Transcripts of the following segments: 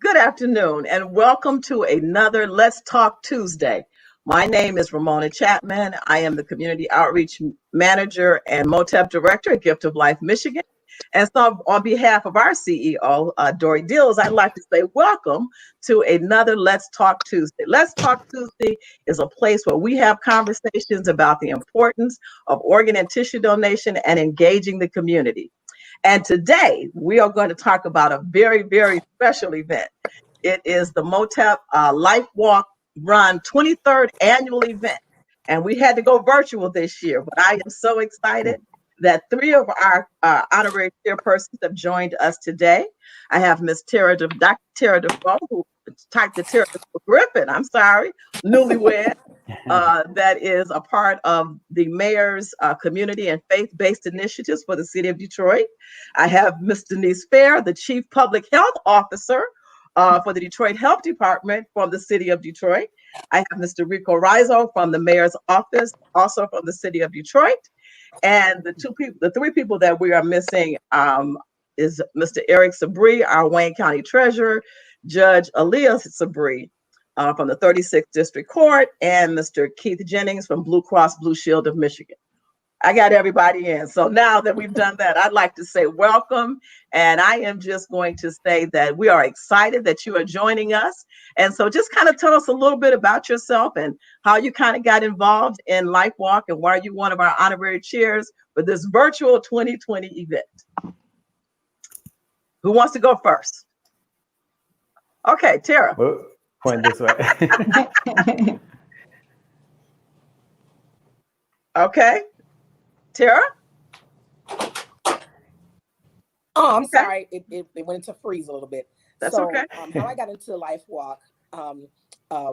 Good afternoon, and welcome to another Let's Talk Tuesday. My name is Ramona Chapman. I am the Community Outreach Manager and MOTEP Director at Gift of Life, Michigan. And so on behalf of our CEO, Dory Dills, I'd like to say welcome to another Let's Talk Tuesday. Let's Talk Tuesday is a place where we have conversations about the importance of organ and tissue donation and engaging the community. And today we are going to talk about a very, very special event. It is the MOTEP Life Walk Run 23rd annual event. And we had to go virtual this year, but I am so excited that three of our honorary chairpersons have joined us today. I have Ms. Dr. Tara Defoe, who typed the Tara Griffin, I'm sorry, newlywed. That is a part of the mayor's community and faith-based initiatives for the city of Detroit. I have Ms. Denise Fair, the Chief Public Health Officer for the Detroit Health Department from the city of Detroit. I have Mr. Rico Rizzo from the mayor's office, also from the city of Detroit. And the three people that we are missing is Mr. Eric Sabri, our Wayne County Treasurer, Judge Aaliyah Sabri, from the 36th District Court, and Mr. Keith Jennings from Blue Cross Blue Shield of Michigan. I got everybody in. So now that we've done that, I'd like to say welcome. And I am just going to say that we are excited that you are joining us. And so just kind of tell us a little bit about yourself and how you kind of got involved in Life Walk and why you're one of our honorary chairs for this virtual 2020 event. Who wants to go first? Okay, Tara. Point this way. Okay. Tara? Oh, I'm sorry. It went into freeze a little bit. That's okay. How I got into Life Walk, one,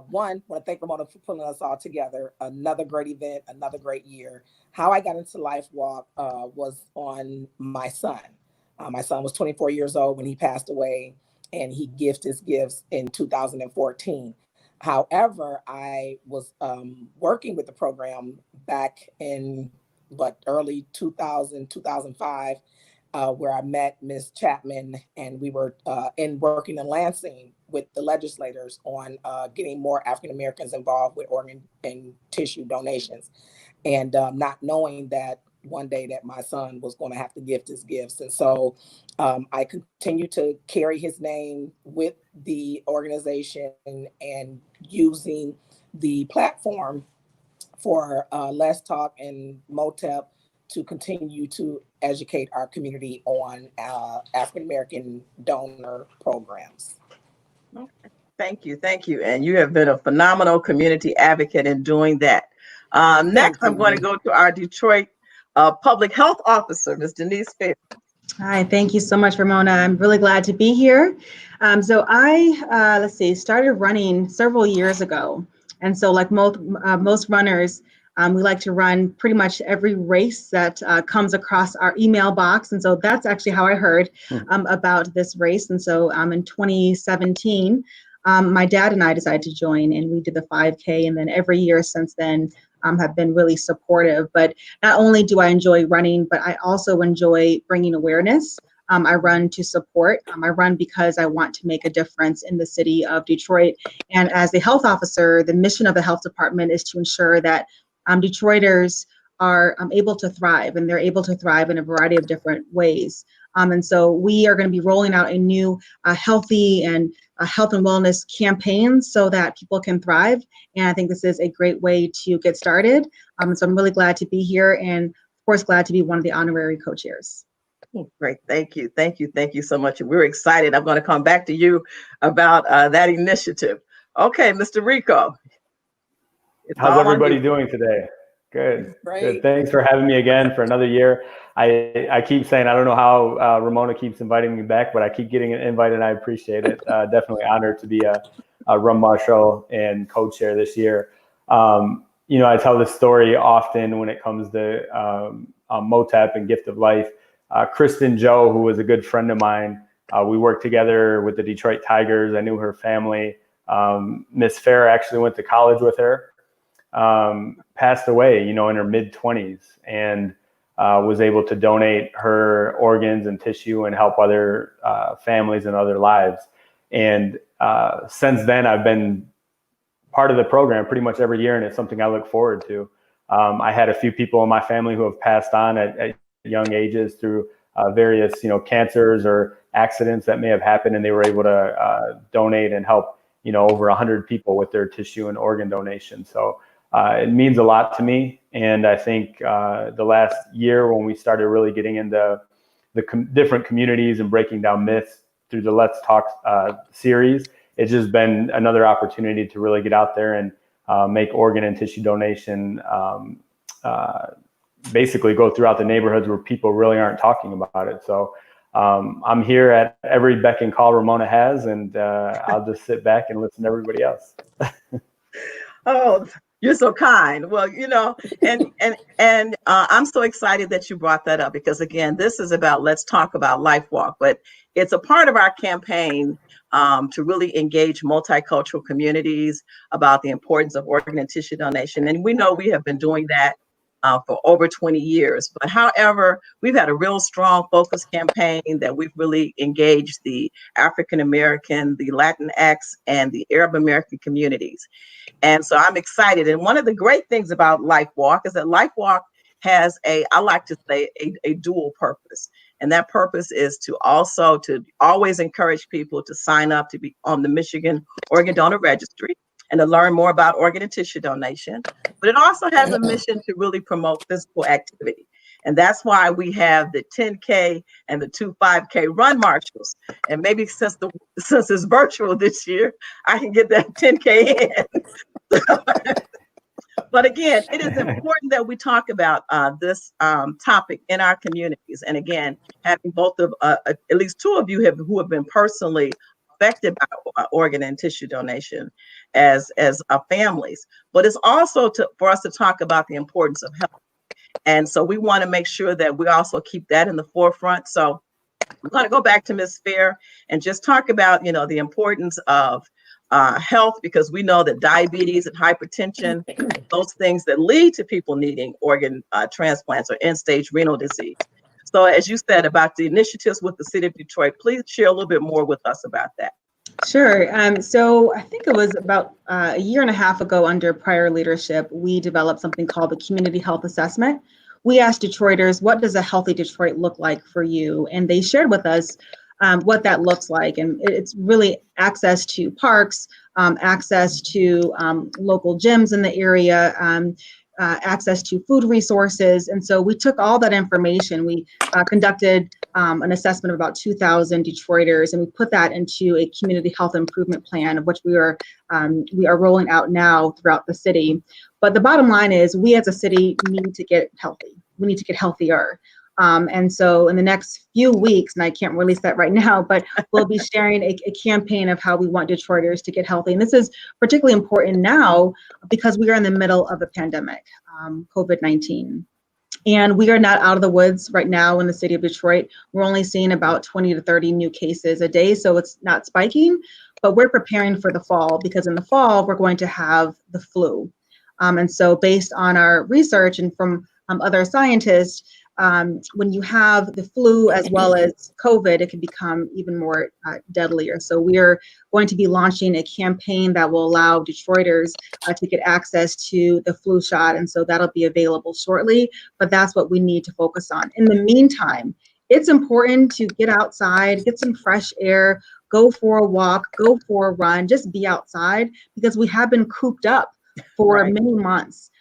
want to thank Ramona for pulling us all together. Another great event, another great year. How I got into Life Walk was on my son. My son was 24 years old when he passed away, and he gifted his gifts in 2014. However, I was working with the program back in early 2000, 2005, where I met Ms. Chapman, and we were working in Lansing with the legislators on getting more African Americans involved with organ and tissue donations, and not knowing that one day that my son was going to have to gift his gifts. And so I continued to carry his name with the organization and using the platform for Let's Talk and MOTEP to continue to educate our community on African-American donor programs. Okay. Thank you. Thank you. And you have been a phenomenal community advocate in doing that. Next, I'm going to go to our Detroit Public Health Officer, Ms. Denise Fair. Hi, thank you so much, Ramona. I'm really glad to be here. So I, started running several years ago. And so like most runners, we like to run pretty much every race that comes across our email box. And so that's actually how I heard about this race. And so in 2017, my dad and I decided to join, and we did the 5K. And then every year since then, have been really supportive. But not only do I enjoy running, but I also enjoy bringing awareness. I run to support. I run because I want to make a difference in the city of Detroit. And as a health officer, the mission of the health department is to ensure that Detroiters are able to thrive, and they're able to thrive in a variety of different ways. And so we are going to be rolling out a new healthy and health and wellness campaign so that people can thrive. And I think this is a great way to get started. So I'm really glad to be here, and of course, glad to be one of the honorary co-chairs. Great. Thank you. Thank you. Thank you so much. We're excited. I'm going to come back to you about that initiative. Okay, Mr. Rico. How's everybody doing today? Good. Great. Good. Thanks for having me again for another year. I keep saying, I don't know how Ramona keeps inviting me back, but I keep getting an invite, and I appreciate it. Definitely honored to be a run marshal and co-chair this year. I tell this story often when it comes to MOTEP and Gift of Life. Kristen Joe, who was a good friend of mine, we worked together with the Detroit Tigers. I knew her family. Miss Fair actually went to college with her. Passed away, in her mid-20s, and was able to donate her organs and tissue and help other families and other lives. And since then, I've been part of the program pretty much every year, and it's something I look forward to. I had a few people in my family who have passed on at young ages through various, cancers or accidents that may have happened, and they were able to donate and help, over 100 people with their tissue and organ donation. So it means a lot to me. And I think the last year, when we started really getting into the different communities and breaking down myths through the Let's Talk series, it's just been another opportunity to really get out there and make organ and tissue donation basically go throughout the neighborhoods where people really aren't talking about it. So I'm here at every beck and call Ramona has, and I'll just sit back and listen to everybody else. Oh, you're so kind. Well, and I'm so excited that you brought that up, because again, this is about Let's Talk About Life Walk, but it's a part of our campaign to really engage multicultural communities about the importance of organ and tissue donation. And we know we have been doing that for over 20 years. But however, we've had a real strong focus campaign that we've really engaged the African American, the Latinx, and the Arab American communities. And so I'm excited. And one of the great things about Life Walk is that Life Walk has I like to say, a dual purpose. And that purpose is to always encourage people to sign up to be on the Michigan Organ Donor Registry and to learn more about organ and tissue donation. But it also has a mission to really promote physical activity. And that's why we have the 10K and the 5K run marshals. And maybe since it's virtual this year, I can get that 10K in. But again, it is important that we talk about this topic in our communities. And again, having both of at least two of you who have been personally affected by organ and tissue donation as families. But it's also for us to talk about the importance of health. And so we want to make sure that we also keep that in the forefront. So I'm going to go back to Ms. Fair and just talk about, the importance of health, because we know that diabetes and hypertension, those things that lead to people needing organ transplants or end-stage renal disease. So as you said about the initiatives with the City of Detroit, please share a little bit more with us about that. Sure. So I think it was about a year and a half ago, under prior leadership, we developed something called the Community Health Assessment. We asked Detroiters, what does a healthy Detroit look like for you? And they shared with us what that looks like. And it's really access to parks, access to local gyms in the area, access to food resources. And so we took all that information. We conducted an assessment of about 2,000 Detroiters, and we put that into a community health improvement plan, of which we are rolling out now throughout the city. But the bottom line is, we as a city need to get healthy. We need to get healthier. And so in the next few weeks, and I can't release that right now, but we'll be sharing a campaign of how we want Detroiters to get healthy. And this is particularly important now because we are in the middle of a pandemic, COVID-19. And we are not out of the woods right now in the city of Detroit. We're only seeing about 20 to 30 new cases a day, so it's not spiking, but we're preparing for the fall, because in the fall, we're going to have the flu. And so based on our research and from other scientists, when you have the flu as well as COVID, it can become even more deadlier. So we are going to be launching a campaign that will allow Detroiters to get access to the flu shot. And so that'll be available shortly, but that's what we need to focus on. In the meantime, it's important to get outside, get some fresh air, go for a walk, go for a run, just be outside, because we have been cooped up for many months.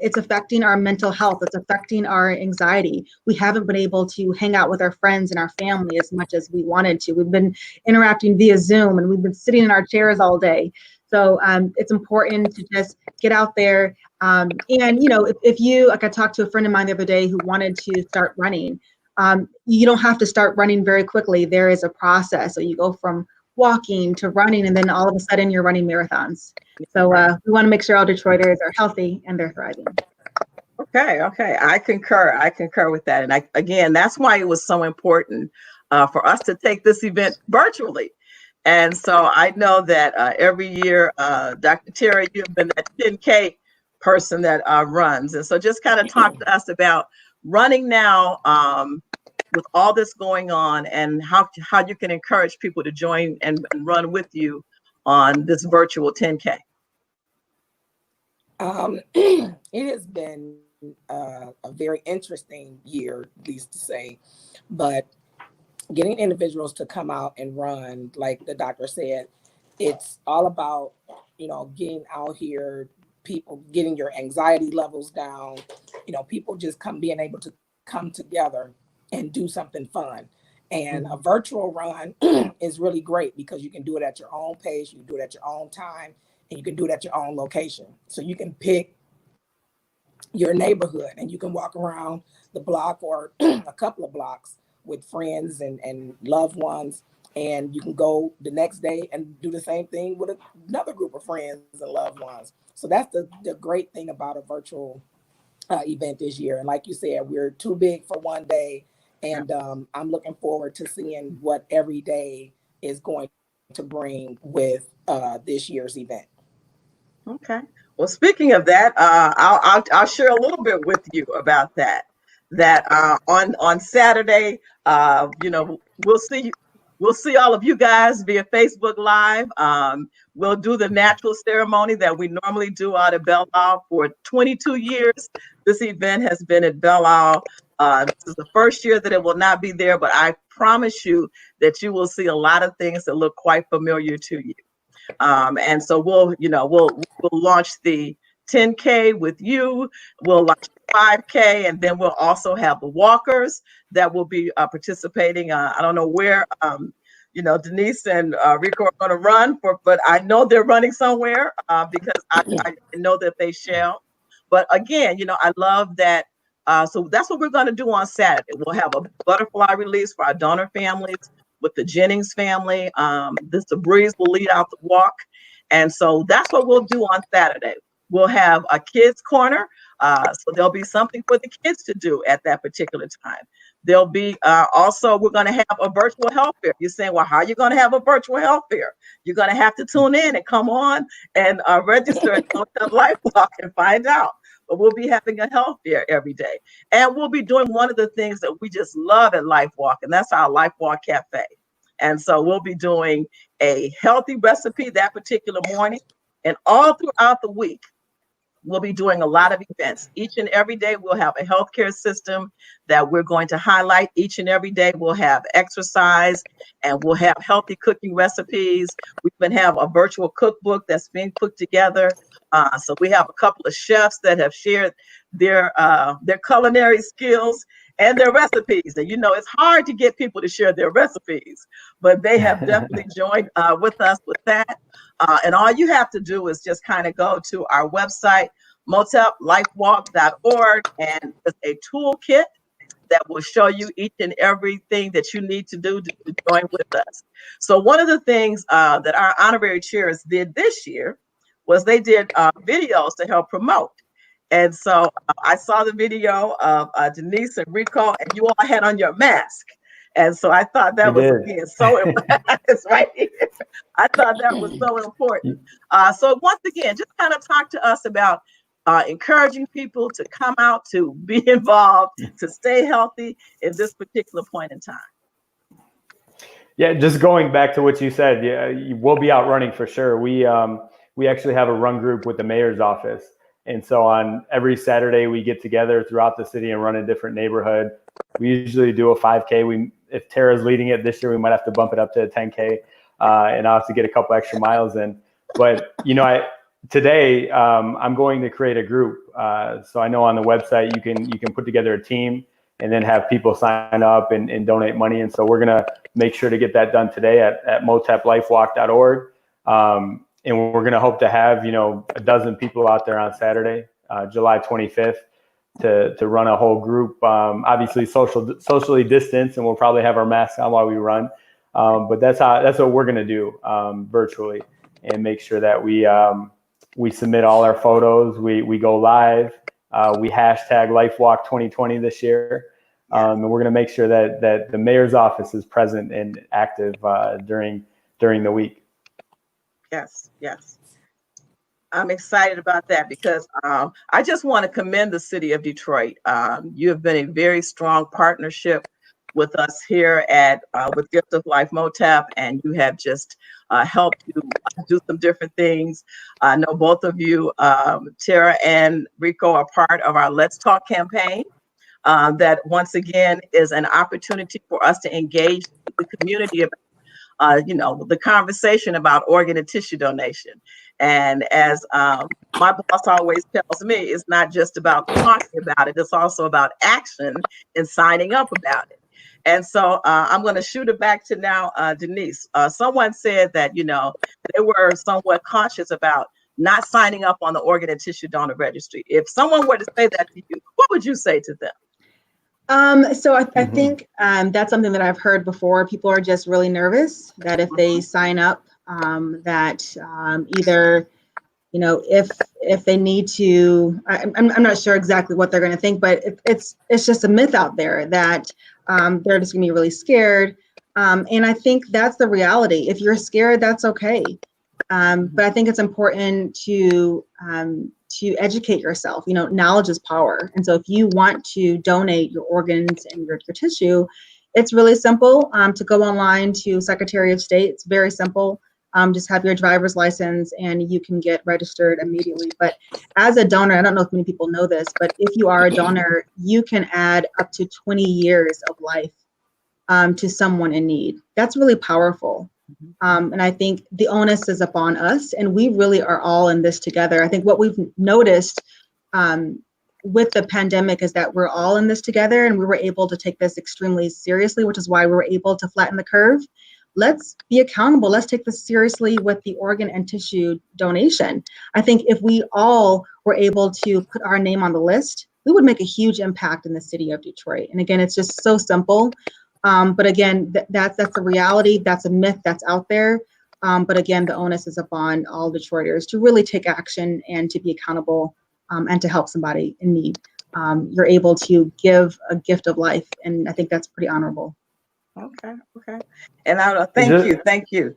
It's affecting our mental health. It's affecting our anxiety. We haven't been able to hang out with our friends and our family as much as we wanted to. We've been interacting via Zoom, and we've been sitting in our chairs all day. So it's important to just get out there. And, if you, like, I talked to a friend of mine the other day who wanted to start running. You don't have to start running very quickly. There is a process. So you go from walking to running, and then all of a sudden you're running marathons. So we want to make sure all Detroiters are healthy and they're thriving. Okay. I concur with that. And again, that's why it was so important for us to take this event virtually. And so I know that every year, Dr. Terry, you've been that 10K person that runs. And so just kind of talk to us about running now. with all this going on, and how you can encourage people to join and run with you on this virtual 10K. It has been a very interesting year, at least to say, but getting individuals to come out and run, like the doctor said, it's all about, getting out here, people getting your anxiety levels down, people just being able to come together and do something fun. And a virtual run is really great because you can do it at your own pace, you can do it at your own time, and you can do it at your own location. So you can pick your neighborhood and you can walk around the block or a couple of blocks with friends and loved ones. And you can go the next day and do the same thing with another group of friends and loved ones. So that's the great thing about a virtual event this year. And like you said, we're too big for one day. And I'm looking forward to seeing what every day is going to bring with this year's event. Okay. Well, speaking of that, I'll share a little bit with you about that. That on Saturday, we'll see all of you guys via Facebook Live. We'll do the natural ceremony that we normally do out of Belle Isle for 22 years. This event has been at Belle Isle. This is the first year that it will not be there, but I promise you that you will see a lot of things that look quite familiar to you. And so we'll launch the 10K with you. We'll launch 5K, and then we'll also have the walkers that will be participating. I don't know where, Denise and Rico are going to run for, but I know they're running somewhere because I know that they shall. But again, I love that. So that's what we're going to do on Saturday. We'll have a butterfly release for our donor families with the Jennings family. The Breeze will lead out the walk. And so that's what we'll do on Saturday. We'll have a kids corner. So there'll be something for the kids to do at that particular time. There'll be also, we're going to have a virtual health fair. You're saying, well, how are you going to have a virtual health fair? You're going to have to tune in and come on and register at Life Walk and find out. But we'll be having a health fair every day. And we'll be doing one of the things that we just love at Life Walk, and that's our Life Walk Cafe. And so we'll be doing a healthy recipe that particular morning. And all throughout the week, we'll be doing a lot of events. Each and every day, we'll have a healthcare system that we're going to highlight. Each and every day, we'll have exercise and we'll have healthy cooking recipes. We even have a virtual cookbook that's being put together. So we have a couple of chefs that have shared their culinary skills and their recipes. And it's hard to get people to share their recipes, but they have definitely joined with us with that. And all you have to do is just kind of go to our website, moteplifewalk.org, and there's a toolkit that will show you each and everything that you need to do to join with us. So one of the things that our honorary chairs did this year was they did videos to help promote. And so I saw the video of Denise and Rico, and you all had on your mask. And so I thought that was again so it's right here. I thought that was so important. So once again, just kind of talk to us about encouraging people to come out, to be involved, to stay healthy in this particular point in time. Yeah, just going back to what you said, yeah, we'll be out running for sure. We actually have a run group with the mayor's office. And so on every Saturday, we get together throughout the city and run a different neighborhood. We usually do a 5K. If Tara's leading it this year, we might have to bump it up to a 10K, and I'll have to get a couple extra miles in. But, today I'm going to create a group. So I know on the website you can put together a team and then have people sign up and donate money. And so we're going to make sure to get that done today at moteplifewalk.org. And we're going to hope to have, a dozen people out there on Saturday, July 25th, to run a whole group. Obviously socially distanced, and we'll probably have our masks on while we run. But that's what we're going to do virtually, and make sure that we submit all our photos. We go live. We hashtag LifeWalk 2020 this year. And we're going to make sure that the mayor's office is present and active during the week. Yes. I'm excited about that because I just want to commend the city of Detroit. You have been a very strong partnership with us here at with Gift of Life MOTAP, and you have just helped to do some different things. I know both of you, Tara and Rico, are part of our Let's Talk campaign. That once again is an opportunity for us to engage the community about, the conversation about organ and tissue donation. And as my boss always tells me, it's not just about talking about it, it's also about action and signing up about it. And so I'm going to shoot it back to now, Denise. Someone said that, they were somewhat conscious about not signing up on the organ and tissue donor registry. If someone were to say that to you, what would you say to them? So I think that's something that I've heard before. People are just really nervous that if they sign up, that either, if they need to, I'm not sure exactly what they're going to think, but it's just a myth out there that they're just going to be really scared. And I think that's the reality. If you're scared, that's okay. But I think it's important to educate yourself. Knowledge is power. And so if you want to donate your organs and your tissue, it's really simple to go online to Secretary of State. It's very simple. Just have your driver's license and you can get registered immediately. But as a donor, I don't know if many people know this, but if you are a donor, you can add up to 20 years of life to someone in need. That's really powerful. And I think the onus is upon us, and we really are all in this together. I think what we've noticed with the pandemic is that we're all in this together, and we were able to take this extremely seriously, which is why we were able to flatten the curve. Let's be accountable. Let's take this seriously with the organ and tissue donation. I think if we all were able to put our name on the list, we would make a huge impact in the city of Detroit. And again, it's just so simple. But again, that's a reality. That's a myth that's out there. But again, the onus is upon all Detroiters to really take action and to be accountable and to help somebody in need. You're able to give a gift of life, and I think that's pretty honorable. Okay. And thank you.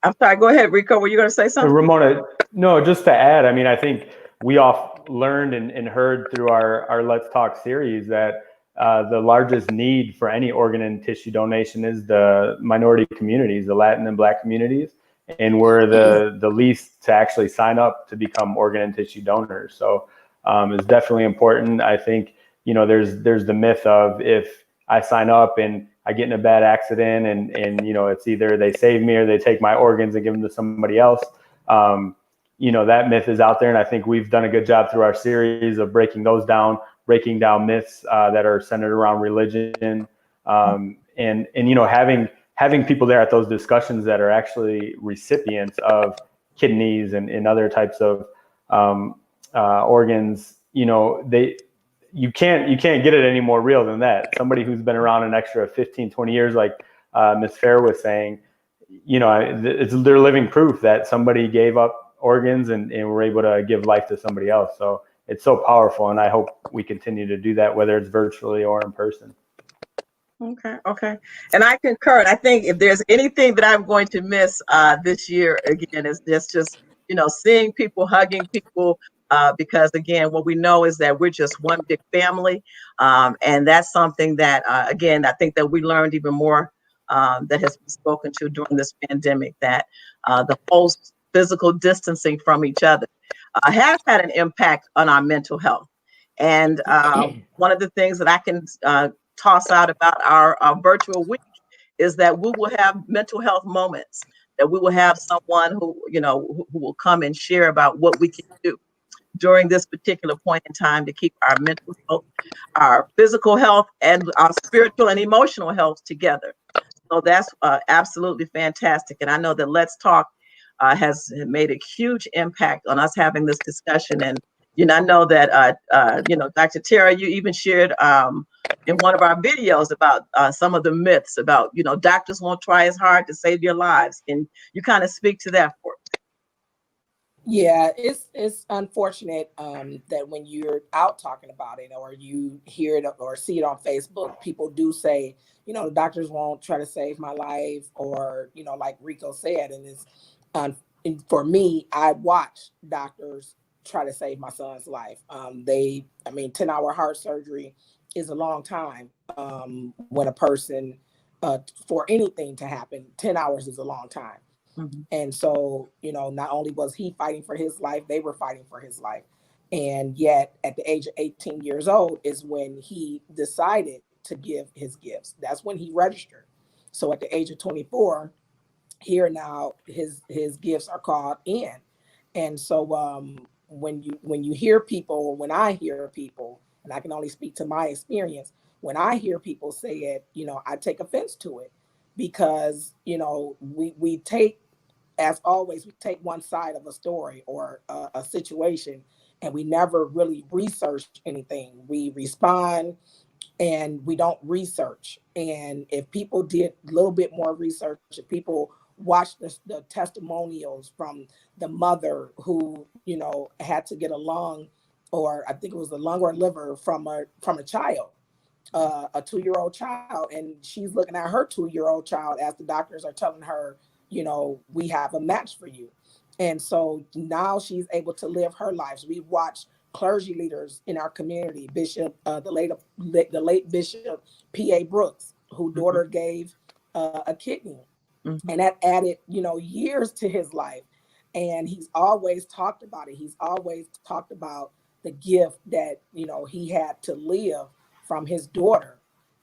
I'm sorry. Go ahead, Rico. Were you going to say something? Ramona, no, just to add. I mean, I think we all learned and heard through our Let's Talk series that the largest need for any organ and tissue donation is the minority communities, the Latin and Black communities, and we're the least to actually sign up to become organ and tissue donors. So it's definitely important. I think there's the myth of if I sign up and I get in a bad accident and it's either they save me or they take my organs and give them to somebody else. That myth is out there, and I think we've done a good job through our series of breaking those down. Breaking down myths that are centered around religion, and having people there at those discussions that are actually recipients of kidneys and other types of organs. You can't get it any more real than that. Somebody who's been around an extra 15, 20 years, like Ms. Fair was saying, they're living proof that somebody gave up organs and were able to give life to somebody else. So it's so powerful, and I hope we continue to do that, whether it's virtually or in person. Okay. And I concur. And I think if there's anything that I'm going to miss this year, again, is just seeing people, hugging people, because again, what we know is that we're just one big family. And that's something that, again, I think that we learned even more that has been spoken to during this pandemic, that the whole physical distancing from each other has had an impact on our mental health. And one of the things that I can toss out about our virtual week is that we will have mental health moments, that we will have someone who will come and share about what we can do during this particular point in time to keep our mental health, our physical health, and our spiritual and emotional health together. So that's absolutely fantastic. And I know that Let's Talk has made a huge impact on us having this discussion. And, I know that, Dr. Tara, you even shared in one of our videos about some of the myths about, doctors won't try as hard to save your lives. And you kind of speak to that for us. Yeah, it's unfortunate that when you're out talking about it or you hear it or see it on Facebook, people do say, the doctors won't try to save my life, or, like Rico said, and it's and for me, I watch doctors try to save my son's life. 10-hour heart surgery, is a long time. When a person, for anything to happen, 10 hours is a long time. Mm-hmm. And so, not only was he fighting for his life, they were fighting for his life. And yet, at the age of 18 years old is when he decided to give his gifts. That's when he registered. So at the age of 24, here now, his gifts are called in. And so when you hear people, when I hear people, and I can only speak to my experience, when I hear people say it, I take offense to it, because we take, as always, we take one side of a story or a situation, and we never really research anything. We respond and we don't research. And if people did a little bit more research, if people watched the testimonials from the mother who, had to get a lung, or I think it was a lung or liver from a child, a 2-year-old child, and she's looking at her 2-year-old child as the doctors are telling her, we have a match for you. And so now she's able to live her lives. We watch clergy leaders in our community, Bishop, the late Bishop P.A. Brooks, whose daughter gave a kidney, Mm-hmm. and that added, years to his life. And he's always talked about it. He's always talked about the gift that, he had to live from his daughter.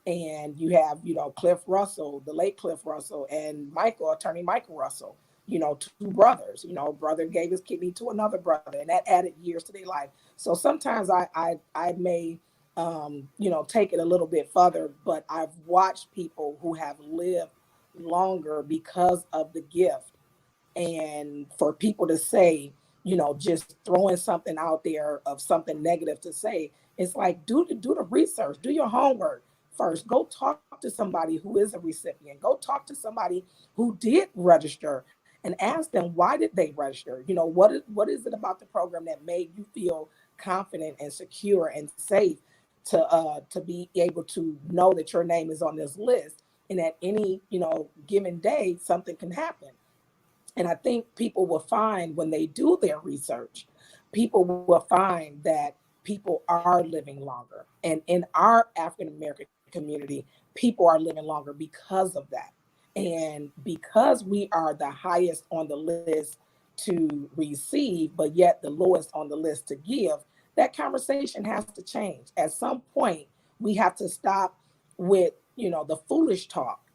And you have, Cliff Russell, the late Cliff Russell, and attorney Michael Russell, two brothers. Brother gave his kidney to another brother, and that added years to their life. So sometimes I may take it a little bit further, but I've watched people who have lived longer because of the gift. And for people to say, just throwing something out there of something negative to say, it's like, do the research, do your homework first. Go talk to somebody who is a recipient. Go talk to somebody who did register and ask them, why did they register? What is it about the program that made you feel confident and secure and safe to be able to know that your name is on this list, and at any given day something can happen. And I think people will find, when they do their research, people will find that people are living longer. And in our African American community, people are living longer because of that. And because we are the highest on the list to receive, but yet the lowest on the list to give, that conversation has to change. At some point, we have to stop with, the foolish talk,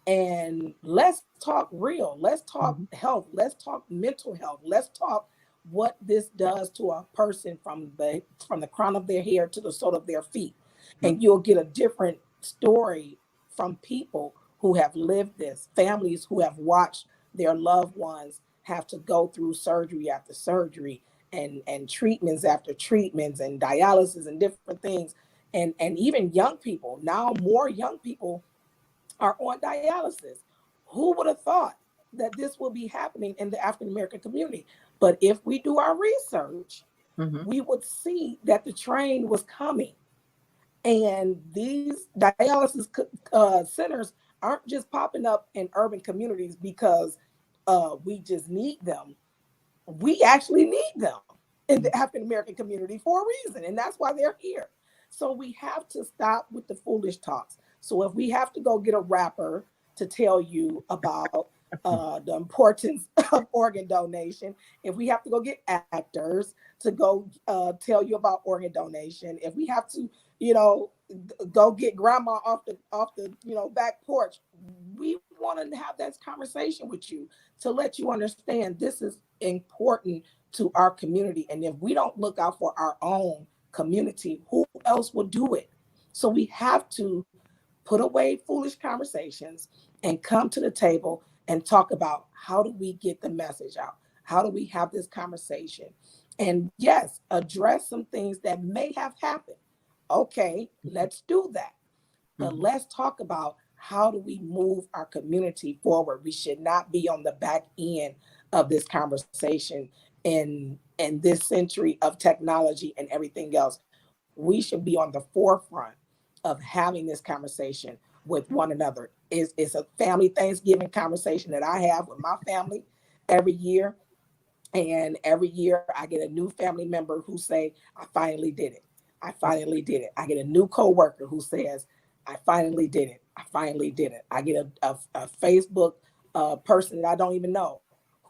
and let's talk real. Let's talk health. Let's talk mental health. Let's talk what this does to a person from the crown of their hair to the sole of their feet. And you'll get a different story from people who have lived this, families who have watched their loved ones have to go through surgery after surgery, and treatments after treatments, and dialysis and different things. And even young people, now more young people are on dialysis. Who would have thought that this will be happening in the African American community? But if we do our research, we would see that the train was coming. And these dialysis centers aren't just popping up in urban communities because we just need them. We actually need them in the African American community for a reason, and that's why they're here. So we have to stop with the foolish talks. So if we have to go get a rapper to tell you about the importance of organ donation, if we have to go get actors to go tell you about organ donation, if we have to, go get grandma off the back porch, we want to have that conversation with you to let you understand this is important to our community. And if we don't look out for our own community, who else will do it? So we have to put away foolish conversations and come to the table and talk about, how do we get the message out? How do we have this conversation? And yes, address some things that may have happened. Okay, let's do that. But let's talk about, how do we move our community forward? We should not be on the back end of this conversation in this century of technology and everything else. We should be on the forefront of having this conversation with one another. It's a family Thanksgiving conversation that I have with my family every year. And every year I get a new family member who say, I finally did it. I finally did it. I get a new coworker who says, I finally did it. I finally did it. I get a Facebook person that I don't even know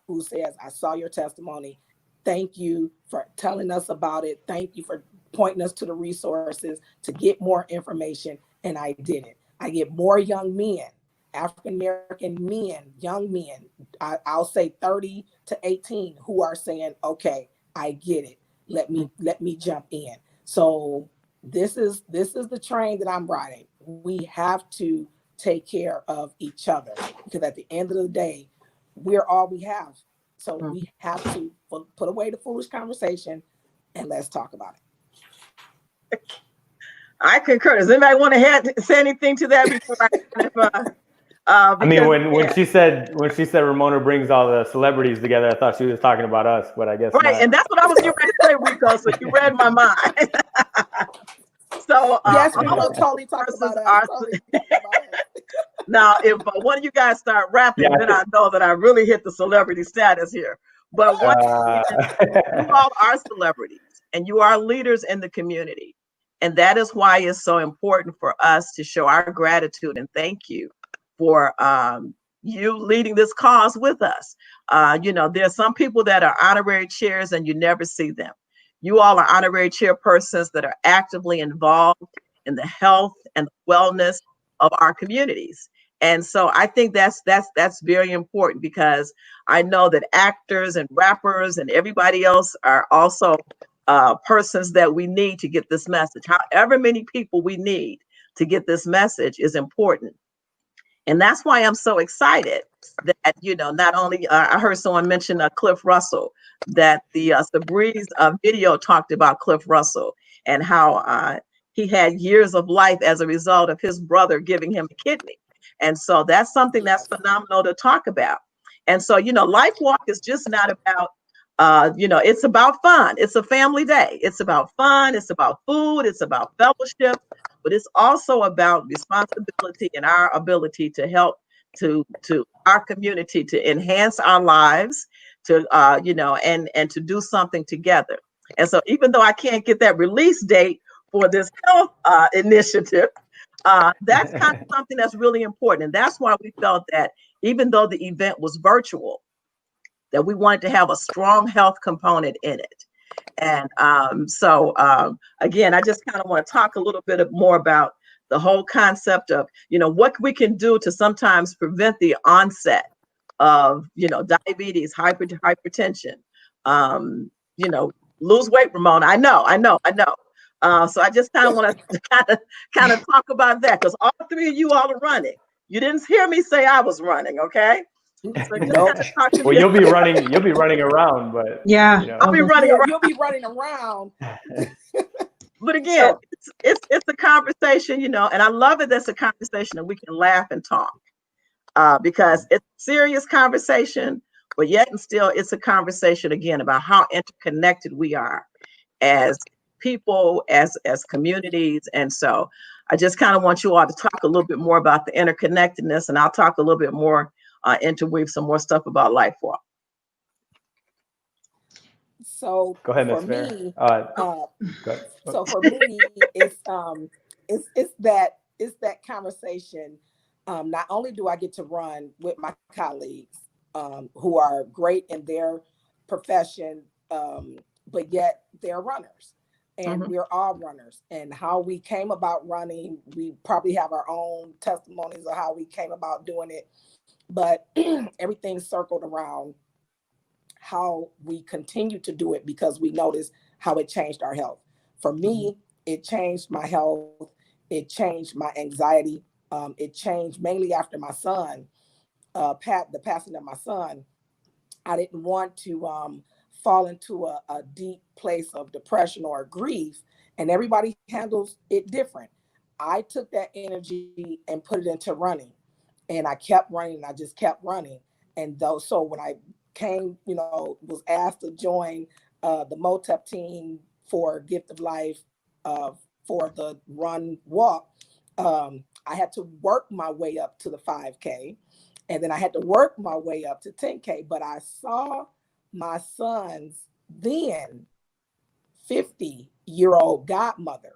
who says, I saw your testimony. Thank you for telling us about it. Thank you for pointing us to the resources to get more information. And I did it. I get more young men, African-American men, young men, I'll say 30 to 18, who are saying, okay, I get it. Let me jump in. So this is the train that I'm riding. We have to take care of each other, because at the end of the day, we're all we have. So we have to put away the foolish conversation and let's talk about it. I concur. Does anybody want to say anything to that before I kind of, I mean, when she said Ramona brings all the celebrities together, I thought she was talking about us, but I guess right, not. and that's what I was getting ready to say, Rico. So you read my mind. So yes, we will totally talk about us. Now, if one of you guys start rapping, then I know that I really hit the celebrity status here. But once again, you all are celebrities, and you are leaders in the community, and that is why it's so important for us to show our gratitude and thank you for you leading this cause with us. There are some people that are honorary chairs and you never see them. You all are honorary chairpersons that are actively involved in the health and the wellness of our communities. And so I think that's very important, because I know that actors and rappers and everybody else are also persons that we need to get this message. However many people we need to get this message is important. And that's why I'm so excited that, not only I heard someone mention Cliff Russell, that the Breeze video talked about Cliff Russell and how he had years of life as a result of his brother giving him a kidney. And so that's something that's phenomenal to talk about. And so, Life Walk is just not about, it's about fun. It's a family day. It's about fun. It's about food. It's about fellowship. But it's also about responsibility and our ability to help to our community to enhance our lives, to and to do something together. And so, even though I can't get that release date for this health initiative, that's kind of something that's really important. And that's why we felt that even though the event was virtual, that we wanted to have a strong health component in it. And again, I just kind of want to talk a little bit more about the whole concept of, what we can do to sometimes prevent the onset of, diabetes, hypertension, lose weight, Ramona. I know. So I just kind of want to kind of talk about that, because all three of you all are running. You didn't hear me say I was running, okay? So well, you'll be running around, but I'll be running around. You'll be running around. But again, it's a conversation, and I love it. That's a conversation and we can laugh and talk, because it's a serious conversation, but yet and still it's a conversation again about how interconnected we are as people, as communities. And so I just kind of want you all to talk a little bit more about the interconnectedness, and I'll talk a little bit more interweave some more stuff about Life Walk. So go ahead, for me, so for me, it's that conversation. Not only do I get to run with my colleagues who are great in their profession, but yet they're runners, and we're all runners. And how we came about running, we probably have our own testimonies of how we came about doing it, but everything's circled around how we continue to do it, because we noticed how it changed our health. For me, it changed my health. It changed my anxiety. It changed mainly after my son, the passing of my son. I didn't want to fall into a deep place of depression or grief, and everybody handles it different. I took that energy and put it into running, and I kept running. I just kept running. And so when I came, was asked to join the MOTEP team for Gift of Life for the Run Walk, I had to work my way up to the 5K, and then I had to work my way up to 10K. But I saw my sons then 50 50-year-old godmother,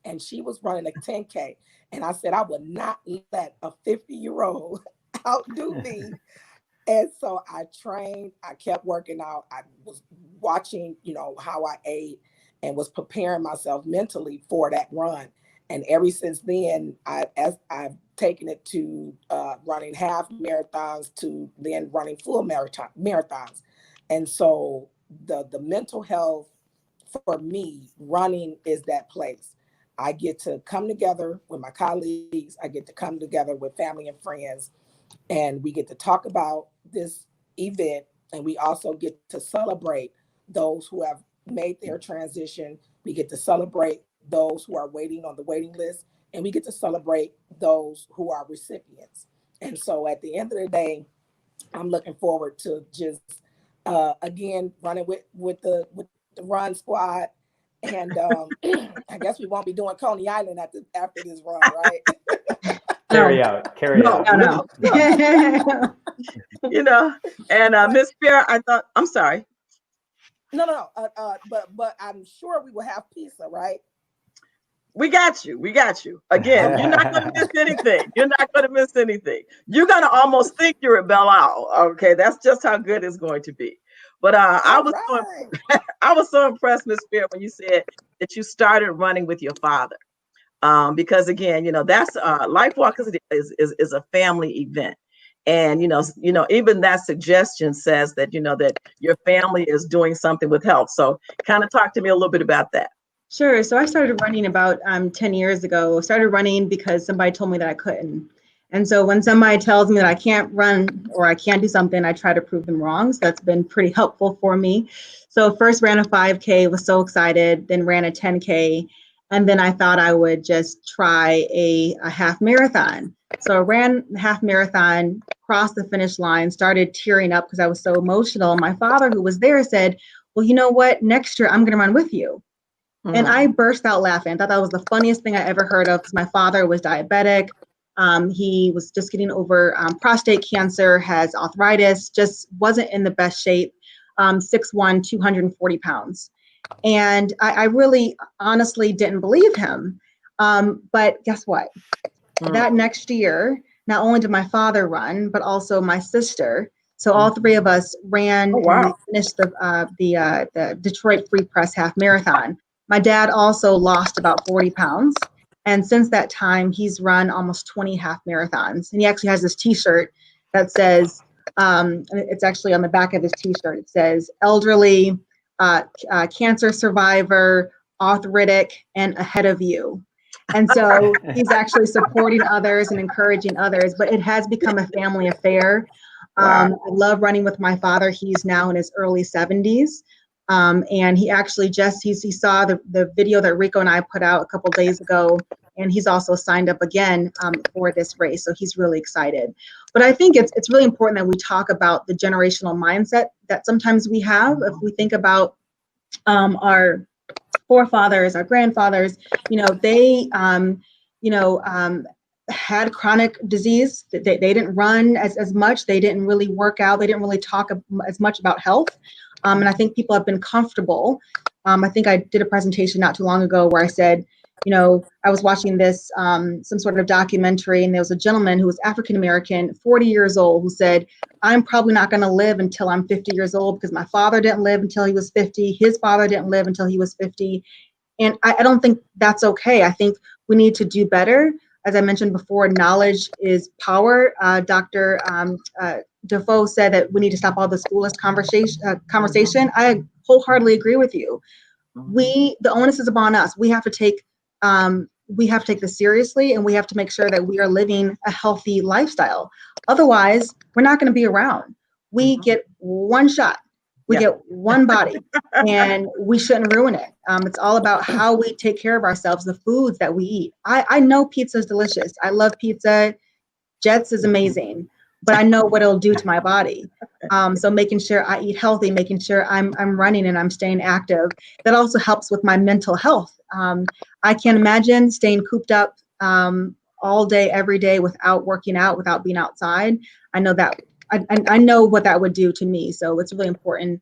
and she was running a 10K. And I said, I would not let a 50-year-old outdo me. And so I trained, I kept working out. I was watching, how I ate and was preparing myself mentally for that run. And ever since then, as I've taken it to running half marathons to then running full marathons. And so the mental health for me, running is that place. I get to come together with my colleagues. I get to come together with family and friends, and we get to talk about this event. And we also get to celebrate those who have made their transition. We get to celebrate those who are waiting on the waiting list, and we get to celebrate those who are recipients. And so at the end of the day, I'm looking forward to just again running with the run squad. And I guess we won't be doing Coney Island after this run, right? Carry out. No. And Miss Spear, I'm sorry. No. But I'm sure we will have pizza, right? We got you. Again, you're not going to miss anything. You're going to almost think you're at Belle Isle. Okay, that's just how good it's going to be. But I was so impressed, Miss Spear, when you said that you started running with your father. Because again, that's Life Walk is a family event. And even that suggestion says that that your family is doing something with health. So kind of talk to me a little bit about that. Sure. So I started running about 10 years ago. I started running because somebody told me that I couldn't. And so when somebody tells me that I can't run or I can't do something, I try to prove them wrong. So that's been pretty helpful for me. So first ran a 5K, was so excited, then ran a 10K. And then I thought I would just try a half marathon. So I ran the half marathon, crossed the finish line, started tearing up because I was so emotional. My father, who was there, said, well, you know what? Next year, I'm going to run with you. Mm-hmm. And I burst out laughing. I thought that was the funniest thing I ever heard of because my father was diabetic. He was just getting over prostate cancer, has arthritis, just wasn't in the best shape, 6'1", 240 pounds. And I really honestly didn't believe him. But guess what? That next year, not only did my father run, but also my sister. So all three of us ran and we finished the Detroit Free Press Half Marathon. My dad also lost about 40 pounds. And since that time, he's run almost 20 half marathons. And he actually has this T-shirt that says, it's actually on the back of his T-shirt. It says, elderly, cancer survivor, arthritic, and ahead of you. And so he's actually supporting others and encouraging others, but it has become a family affair. I love running with my father. He's now in his early 70s. And he actually he saw the video that Rico and I put out a couple days ago, and he's also signed up again for this race. So he's really excited. But I think it's really important that we talk about the generational mindset that sometimes we have. If we think about our forefathers, our grandfathers, they, had chronic disease. They didn't run as much. They didn't really work out. They didn't really talk as much about health. And I think people have been comfortable. I think I did a presentation not too long ago where I said, I was watching this, some sort of documentary, and there was a gentleman who was African-American, 40 years old, who said, I'm probably not going to live until I'm 50 years old because my father didn't live until he was 50. His father didn't live until he was 50. And I don't think that's okay. I think we need to do better. As I mentioned before, knowledge is power. Dr. Defoe said that we need to stop all the schoolist conversation. I wholeheartedly agree with you. The onus is upon us. We have to take this seriously, and we have to make sure that we are living a healthy lifestyle. Otherwise, we're not going to be around. We get one shot. We get one body, and we shouldn't ruin it. It's all about how we take care of ourselves, the foods that we eat. I know pizza is delicious. I love pizza. Jets is amazing, but I know what it'll do to my body. So making sure I eat healthy, making sure I'm running and I'm staying active. That also helps with my mental health. I can't imagine staying cooped up all day, every day without working out, without being outside. I know that I know what that would do to me. So it's really important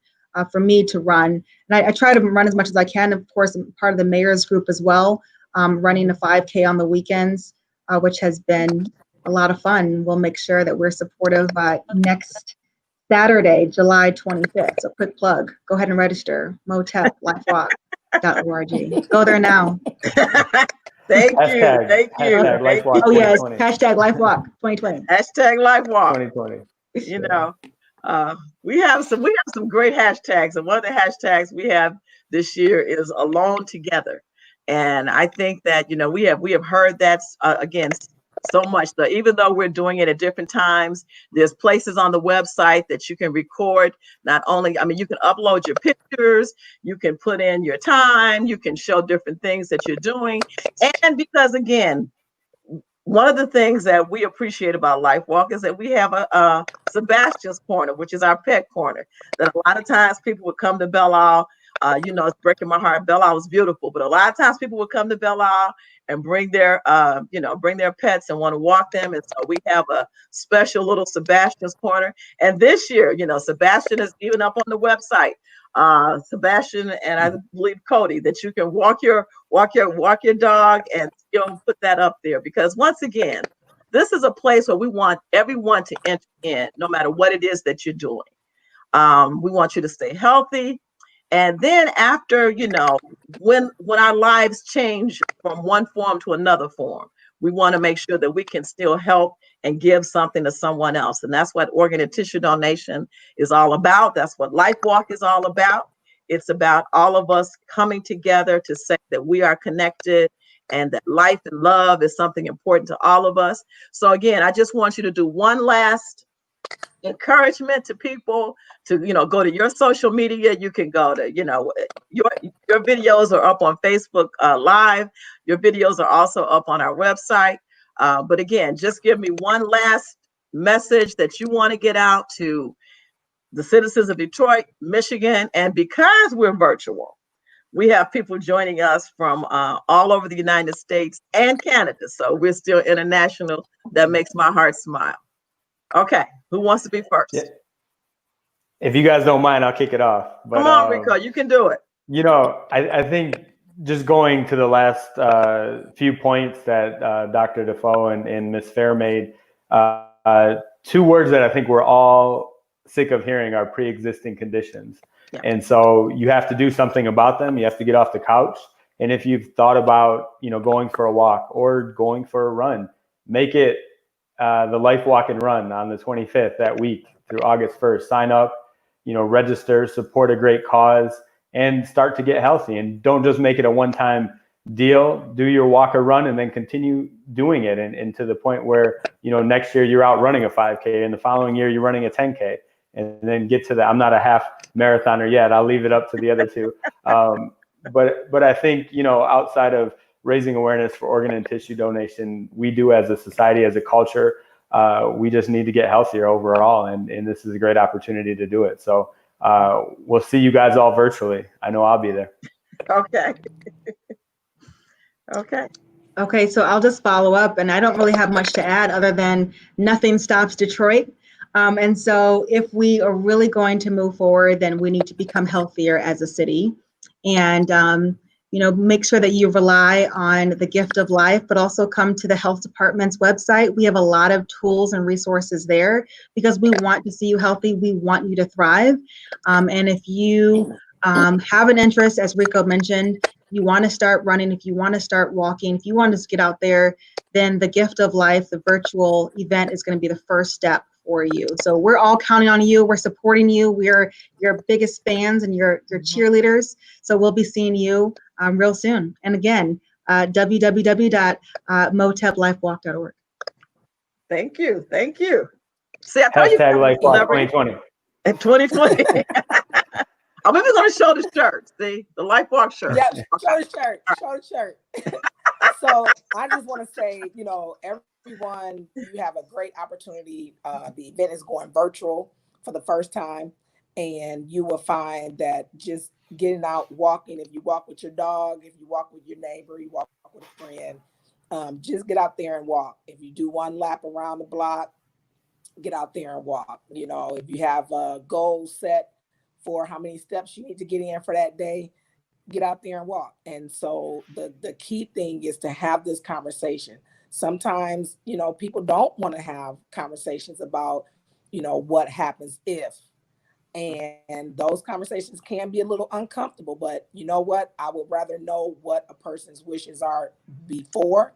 for me to run. And I try to run as much as I can. Of course, I'm part of the mayor's group as well, running a 5K on the weekends, which has been a lot of fun. We'll make sure that we're supportive next Saturday, July 25th. So quick plug, go ahead and register, moteplifewalk.org. Go there now. Thank you. Hashtag LifeWalk Oh yes, 2020. hashtag LifeWalk 2020. Hashtag LifeWalk. 2020. You know, we have some great hashtags, and one of the hashtags we have this year is Alone Together. And I think that we have heard that again so much. So even though we're doing it at different times, there's places on the website that you can record. Not only, I mean, you can upload your pictures, you can put in your time, you can show different things that you're doing. And because again, one of the things that we appreciate about LifeWalk is that we have a Sebastian's Corner, which is our pet corner. That a lot of times people would come to Belle Isle. It's breaking my heart. Belle Isle is beautiful, but a lot of times people would come to Belle Isle and bring their pets and want to walk them. And so we have a special little Sebastian's Corner. And this year, Sebastian is even up on the website. Sebastian and I believe Cody, that you can walk your dog and put that up there, because once again, this is a place where we want everyone to enter in, no matter what it is that you're doing. We want you to stay healthy. And then after, when our lives change from one form to another form, we want to make sure that we can still help and give something to someone else. And that's what organ and tissue donation is all about. That's what LifeWalk is all about. It's about all of us coming together to say that we are connected and that life and love is something important to all of us. So again, I just want you to do one last encouragement to people to go to your social media. You can go to your videos are up on Facebook Live. Your videos are also up on our website, but again, just give me one last message that you want to get out to the citizens of Detroit, Michigan. And because we're virtual, we have people joining us from all over the United States and Canada, so we're still international. That makes my heart smile. Okay, who wants to be first? Yeah. If you guys don't mind, I'll kick it off. But, come on, Rico, you can do it. I think just going to the last few points that Dr. Defoe and Ms. Fair made, two words that I think we're all sick of hearing are pre-existing conditions. Yeah. And so you have to do something about them. You have to get off the couch. And if you've thought about, going for a walk or going for a run, make it the Life Walk and Run on the 25th that week through August 1st. Sign up, register, support a great cause, and start to get healthy. And don't just make it a one-time deal. Do your walk or run and then continue doing it. And to the point where, next year you're out running a 5K and the following year you're running a 10K, and then get to I'm not a half marathoner yet. I'll leave it up to the other two. But I think, outside of raising awareness for organ and tissue donation, we do as a society, as a culture, we just need to get healthier overall. And this is a great opportunity to do it. So we'll see you guys all virtually. I know I'll be there. Okay. Okay, so I'll just follow up, and I don't really have much to add other than nothing stops Detroit. And so if we are really going to move forward, then we need to become healthier as a city. And make sure that you rely on the gift of life, but also come to the health department's website. We have a lot of tools and resources there because we want to see you healthy. We want you to thrive. And if you have an interest, as Rico mentioned, you want to start running, if you want to start walking, if you want to get out there, then the Gift of Life, the virtual event, is going to be the first step for you. So we're all counting on you. We're supporting you. We're your biggest fans and your cheerleaders. So we'll be seeing you real soon. And again, www.moteplifewalk.org. Thank you. See, I thought Hashtag LifeWalk 2020. In 2020. I'm even going to show the shirt. See, the LifeWalk shirt. Yeah, show the shirt. So I just want to say, everyone, you have a great opportunity. The event is going virtual for the first time, and you will find that just getting out, walking, if you walk with your dog, if you walk with your neighbor, you walk with a friend, just get out there and walk. If you do one lap around the block, get out there and walk. If you have a goal set for how many steps you need to get in for that day, get out there and walk. And so the key thing is to have this conversation. Sometimes, people don't want to have conversations about, what happens if. And those conversations can be a little uncomfortable, but you know what? I would rather know what a person's wishes are before,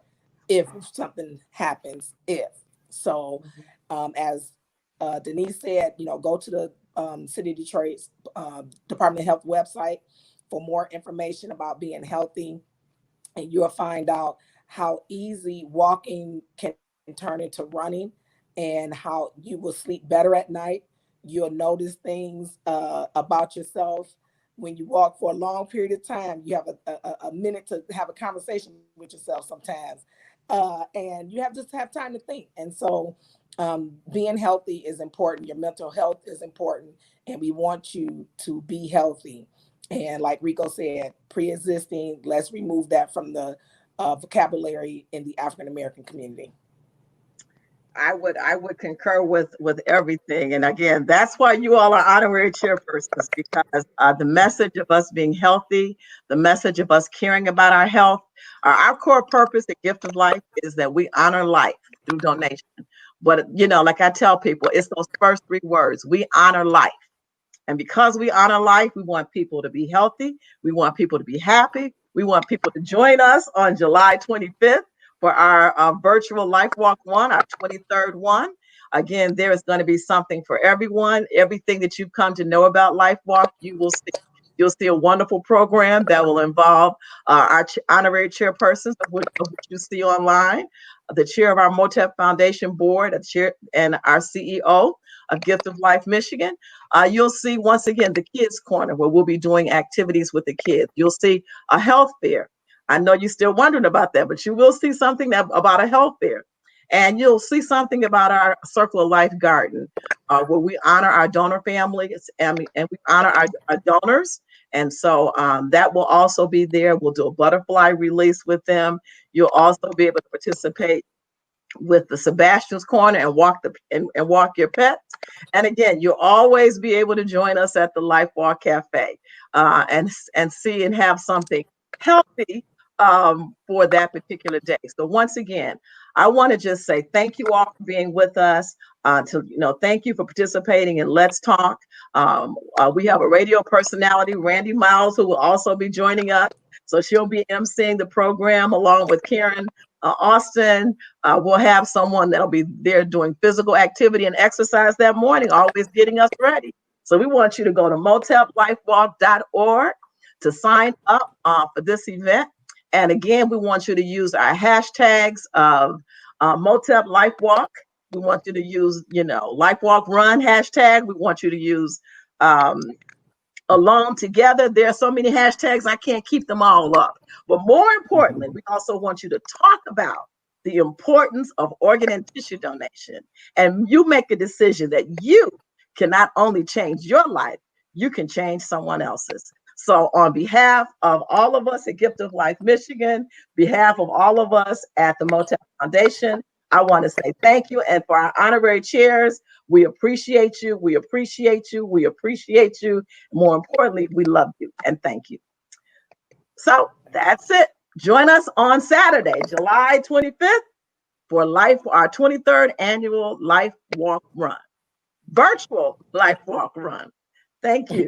if something happens, if. So, as Denise said, go to the City of Detroit's Department of Health website for more information about being healthy, and you'll find out how easy walking can turn into running, and how you will sleep better at night. You'll notice things about yourself when you walk for a long period of time. You have a minute to have a conversation with yourself sometimes, and you just have time to think. And so, being healthy is important. Your mental health is important, and we want you to be healthy. And like Rico said, pre-existing, let's remove that from the vocabulary in the African American community. I would concur with everything. And again, that's why you all are honorary chairpersons, because the message of us being healthy, the message of us caring about our health, our core purpose at Gift of Life is that we honor life through donation. But like I tell people, it's those first three words: we honor life. And because we honor life, we want people to be healthy. We want people to be happy. We want people to join us on July 25th for our virtual Life Walk 1, our 23rd one. Again, there is going to be something for everyone. Everything that you've come to know about Life Walk, you will see. You'll see a wonderful program that will involve our honorary chairpersons, of which you see online, the chair of our MOTEP Foundation board, a chair, and our CEO of Gift of Life Michigan. You'll see, once again, the Kids Corner, where we'll be doing activities with the kids. You'll see a health fair. I know you're still wondering about that, but you will see something about a health fair. And you'll see something about our Circle of Life Garden, where we honor our donor families, and we honor our donors. And so that will also be there. We'll do a butterfly release with them. You'll also be able to participate with the Sebastian's Corner and walk your pets. And again, you'll always be able to join us at the Life Walk Cafe and see and have something healthy for that particular day. So once again, I want to just say thank you all for being with us. Thank you for participating in Let's Talk. We have a radio personality, Randy Miles, who will also be joining us. So she'll be emceeing the program along with Karen Austin. We'll have someone that'll be there doing physical activity and exercise that morning, always getting us ready. So we want you to go to moteplifewalk.org to sign up for this event. And again, we want you to use our hashtags of Motep Life Walk. We want you to use, Life Walk Run hashtag. We want you to use Alone Together. There are so many hashtags, I can't keep them all up. But more importantly, we also want you to talk about the importance of organ and tissue donation. And you make a decision that you can not only change your life, you can change someone else's. So on behalf of all of us at Gift of Life Michigan, behalf of all of us at the Motep Foundation, I want to say thank you. And for our honorary chairs, we appreciate you. We appreciate you. We appreciate you. More importantly, we love you and thank you. So that's it. Join us on Saturday, July 25th for our 23rd annual Life Walk Run, virtual Life Walk Run. Thank you.